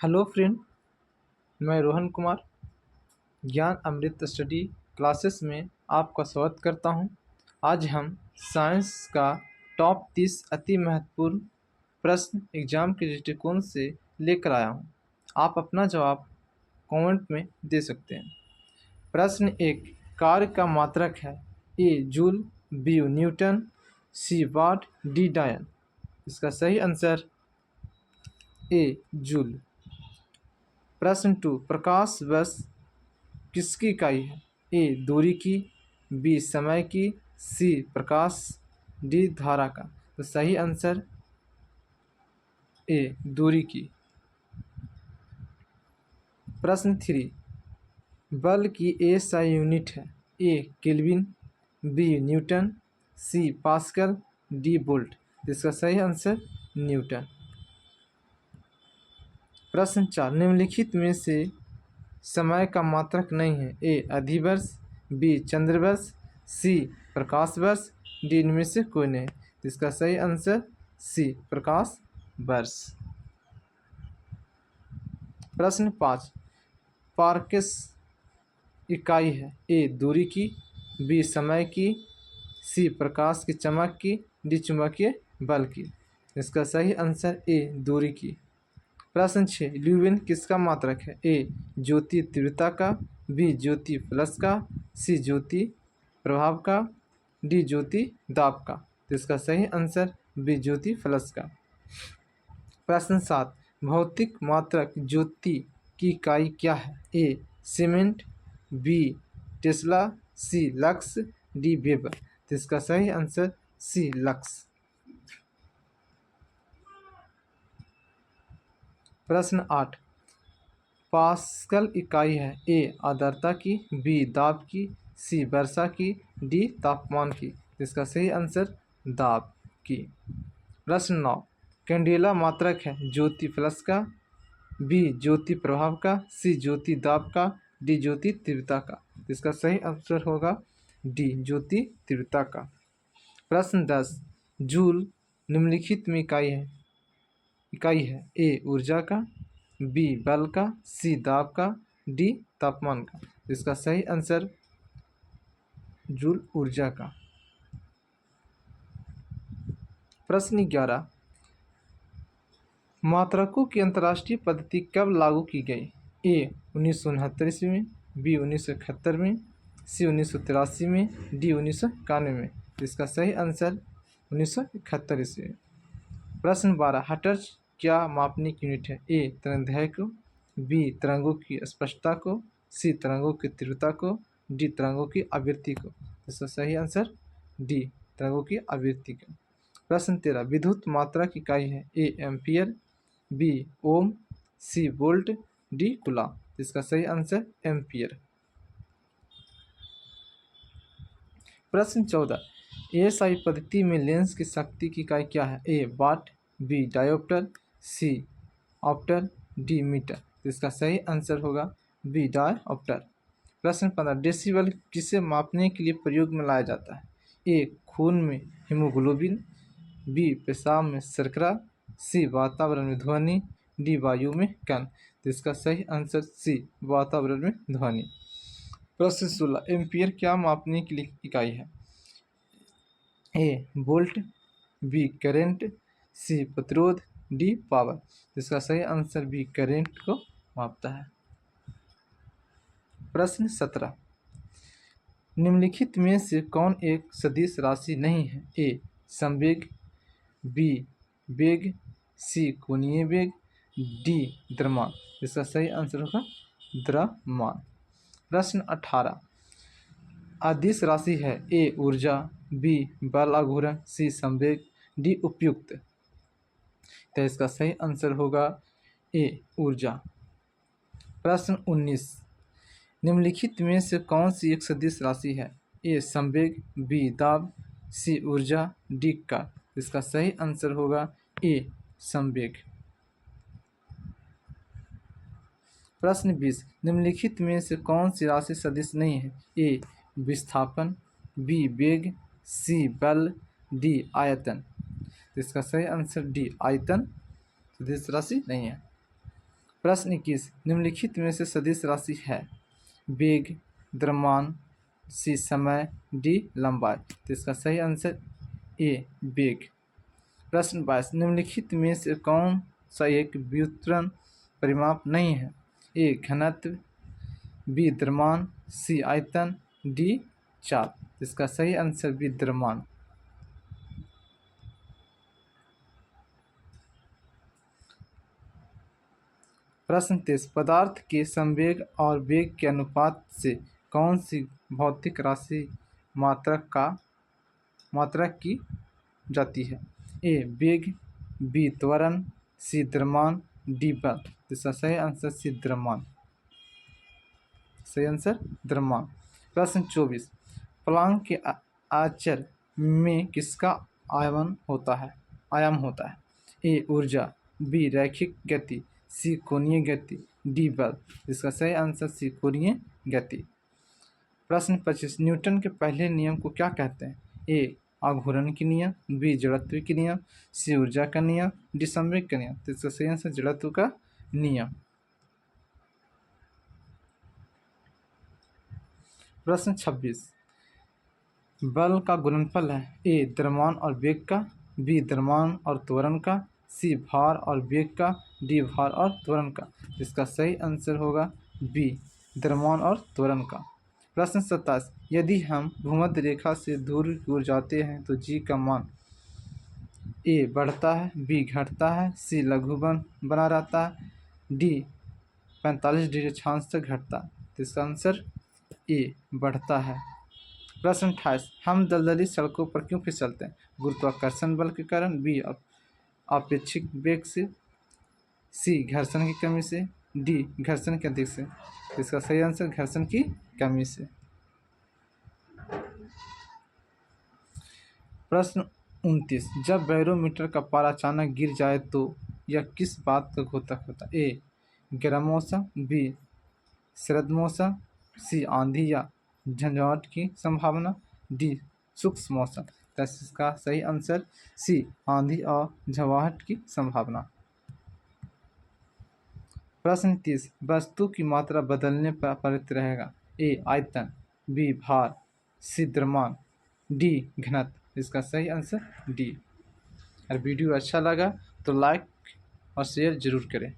Hello friend, मैं रोहन कुमार ज्ञान अमृत study classes में आपका स्वागत करता हूं। आज हम साइंस का टॉप 30 अति महत्वपूर्ण प्रश्न एग्जाम के दृष्टिकोण से लेकर आया हूं। आप अपना जवाब कमेंट में दे सकते हैं। प्रश्न एक, कार्य का मात्रक है ए जूल, बी न्यूटन, सी वाट, डी डायन। इसका सही आंसर ए जूल। प्रश्न टू, प्रकाश वर्ष किसकी इकाई है? ए दूरी की, बी समय की, सी प्रकाश, डी धारा का। तो सही आंसर ए दूरी की। प्रश्न थ्री, बल की एसआई यूनिट है? ए केल्विन, बी न्यूटन, सी पास्कल, डी वोल्ट। इसका सही आंसर न्यूटन। प्रश्न चार, निम्नलिखित में से समय का मात्रक नहीं है? ए अधिवर्ष, बी चंद्रवर्ष, सी प्रकाश वर्ष, डी इनमें से कोई नहीं। इसका सही आंसर सी प्रकाश वर्ष। प्रश्न पाँच, पार्किस इकाई है? ए दूरी की, बी समय की, सी प्रकाश की चमक की, डी चुंबकीय बल की। इसका सही आंसर ए दूरी की। प्रश्न 6, ल्यूविन किसका मात्रक है? ए ज्योति तीव्रता का, बी ज्योति प्लस का, सी ज्योति प्रभाव का, डी ज्योति दाब का। तो इसका सही आंसर बी ज्योति प्लस का। प्रश्न 7, भौतिक मात्रक ज्योति की इकाई क्या है? ए सीमेंट, बी टेस्ला, सी लक्स, डी वेबर। तो इसका सही आंसर सी लक्स। प्रश्न 8, पास्कल इकाई है? ए आर्द्रता की, बी दाब की, सी वर्षा की, डी तापमान की। इसका सही आंसर दाब की। प्रश्न 9, कैंडेला मात्रक है? ज्योति प्लस का, बी ज्योति प्रभाव का, सी ज्योति दाब का, डी ज्योति तीव्रता का। इसका सही आंसर होगा डी ज्योति तीव्रता का। प्रश्न 10, जूल निम्नलिखित में इकाई है? ए ऊर्जा का, बी बल का, सी दाब का, डी तापमान का। इसका सही आंसर जूल ऊर्जा का। प्रश्न 11, मात्रकों की अंतर्राष्ट्रीय पद्धति कब लागू की गई? ए 1969 ईस्वी में, बी 1971 में, सी 1983 में, डी 1991 में। इसका सही आंसर 1971 ईस्वी में। प्रश्न 12, हर्ट्ज क्या मापने की यूनिट है? ए तरंगदैर्घ्य को, बी तरंगों की स्पष्टता को, सी तरंगों की तीव्रता को, डी तरंगों की आवृत्ति को। इसका सही आंसर डी तरंगों की आवृत्ति को। प्रश्न 13, विद्युत मात्रा की इकाई है? A ampere, B ohm, C volt, D coulomb. इसका सही आंसर एम्पियर। प्रश्न 14, एएसआई पद्धति में लेंस की शक्ति की इकाई क्या है? ए वाट, बी डायोप्टर, सी ऑप्टर, डी मीटर। इसका सही आंसर होगा बी डायोप्टर। प्रश्न 15, डेसिबल किसे मापने के लिए प्रयोग में लाया जाता है? ए खून में हीमोग्लोबिन, बी पेशाब में शर्करा, सी वातावरण में ध्वनि, डी वायु में कण। तो इसका सही आंसर सी वातावरण में ध्वनि। प्रश्न 16, एम्पियर क्या मापने के लिए इकाई है? ए वोल्ट, बी करंट, सी प्रतिरोध, डी पावर। इसका सही आंसर बी करंट को मापता है। प्रश्न 17, निम्नलिखित में से कौन एक सदिश राशि नहीं है? ए संवेग, बी वेग, सी कोणीय वेग, डी द्रव्यमान। इसका सही आंसर होगा द्रव्यमान। प्रश्न 18, अदिश राशि है? ए ऊर्जा, बी बल आघूर्ण, सी संवेग, डी उपयुक्त। तो इसका सही आंसर होगा ए ऊर्जा। प्रश्न 19, निम्नलिखित में से कौन सी एक सदिश राशि है? ए संवेग, बी दाब, सी ऊर्जा, डी का। इसका सही आंसर होगा ए संवेग। प्रश्न 20, निम्नलिखित में से कौन सी राशि सदिश नहीं है? ए विस्थापन, बी वेग, सी बल, डी आयतन। तो इसका सही आंसर डी आयतन सदिश राशि नहीं है। प्रश्न 21 निम्नलिखित में से सदिश राशि है? वेग, द्रव्यमान, सी समय, डी लंबाई। तो इसका सही आंसर ए वेग। प्रश्न 22 निम्नलिखित में से कौन सा एक व्युत्पन्न परिमाप नहीं है? ए घनत्व, बी द्रव्यमान, सी आयतन, डी चाप। इसका सही आंसर बी द्रव्यमान। प्रश्न 23 पदार्थ के संवेग और वेग के अनुपात से कौन सी भौतिक राशि मात्रा की जाती है? ए वेग, बी त्वरण, सी द्रव्यमान, डी बल। इसका सही आंसर सी द्रव्यमान। सही आंसर द्रव्यमान। प्रश्न 24 प्लांक के आचर में किसका आयाम होता है? ए ऊर्जा, बी रैखिक गति, सी कोणीय गति, डी बल। इसका सही आंसर सी कोणीय गति। प्रश्न 25 न्यूटन के पहले नियम को क्या कहते हैं? ए आघूर्ण की नियम, बी जड़त्व की नियम, सी ऊर्जा का नियम, डी संवेग का नियम। तो इसका सही आंसर जड़त्व का नियम। प्रश्न 26 बल का गुणनफल है? ए द्रव्यमान और वेग का, बी द्रव्यमान और त्वरण का, सी भार और वेग का, डी भार और त्वरण का। इसका सही आंसर होगा बी द्रव्यमान और त्वरण का। प्रश्न 27 यदि हम भूमध्य रेखा से दूर की ओर जाते हैं तो जी का मान ए बढ़ता है, बी घटता है, सी लघुगण बना रहता है, डी 45 डिग्री अक्षांश तक घटता है। तो इसका आंसर ए बढ़ता है। प्रश्न 28 हम दलदली सड़कों पर क्यों फिसलते हैं? गुरुत्वाकर्षण बल के कारण, बी आपेक्षिक वेग से, सी घर्षण की कमी से, डी घर्षण के अधिक से। तो इसका सही आंसर घर्षण की कमी से। प्रश्न 29 जब बैरोमीटर का पारा अचानक गिर जाए तो यह किस बात का द्योतक होता है? ए गर्म मौसम, बी शरद मौसम, सी आंधी या झंझावात की संभावना, डी शुष्क मौसम। तो इसका सही आंसर सी आंधी और झंझावात की संभावना। प्रश्न 30 वस्तु की मात्रा बदलने पर परिवर्तित रहेगा? ए आयतन, बी भार, सी द्रव्यमान, डी घनत्व। इसका सही आंसर डी। अगर वीडियो अच्छा लगा तो लाइक और शेयर जरूर करें।